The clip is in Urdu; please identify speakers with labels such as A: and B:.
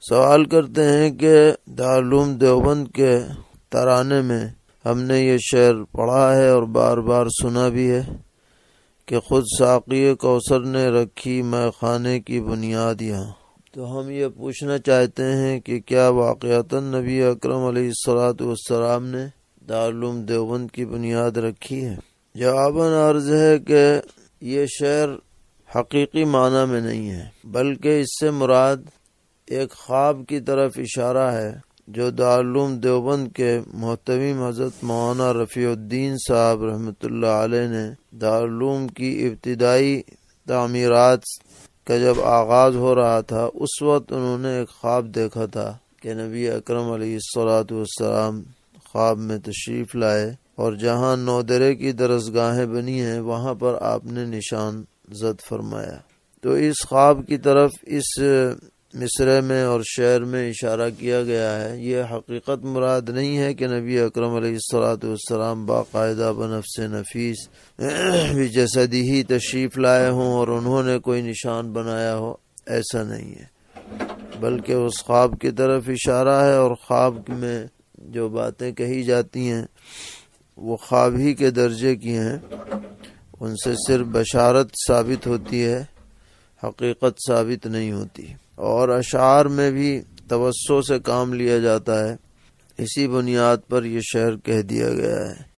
A: سوال کرتے ہیں کہ دارالعلوم دیوبند کے ترانے میں ہم نے یہ شعر پڑھا ہے اور بار بار سنا بھی ہے کہ خود ساقی کوثر نے رکھی میں خانے کی بنیاد یہاں۔ تو ہم یہ پوچھنا چاہتے ہیں کہ کیا واقعتاً نبی اکرم علیہ السلام نے دارالعلوم دیوبند کی بنیاد رکھی ہے؟ جواباً عرض ہے کہ یہ شعر حقیقی معنی میں نہیں ہے، بلکہ اس سے مراد ایک خواب کی طرف اشارہ ہے جو دارالعلوم دیوبند کے محتمم حضرت مولانا رفیع الدین صاحب رحمۃ اللہ علیہ نے دارالعلوم کی ابتدائی تعمیرات کا جب آغاز ہو رہا تھا، اس وقت انہوں نے ایک خواب دیکھا تھا کہ نبی اکرم علیہ السلام خواب میں تشریف لائے اور جہاں نودرے کی درسگاہیں بنی ہیں وہاں پر آپ نے نشان زد فرمایا۔ تو اس خواب کی طرف اس مصرعے میں اور شعر میں اشارہ کیا گیا ہے۔ یہ حقیقت مراد نہیں ہے کہ نبی اکرم علیہ السلام باقاعدہ بنفس نفیس بجسدی ہی تشریف لائے ہوں اور انہوں نے کوئی نشان بنایا ہو، ایسا نہیں ہے، بلکہ اس خواب کی طرف اشارہ ہے، اور خواب میں جو باتیں کہی جاتی ہیں وہ خواب ہی کے درجے کی ہیں، ان سے صرف بشارت ثابت ہوتی ہے، حقیقت ثابت نہیں ہوتی، اور اشعار میں بھی توسع سے کام لیا جاتا ہے۔ اسی بنیاد پر یہ شعر کہہ دیا گیا ہے۔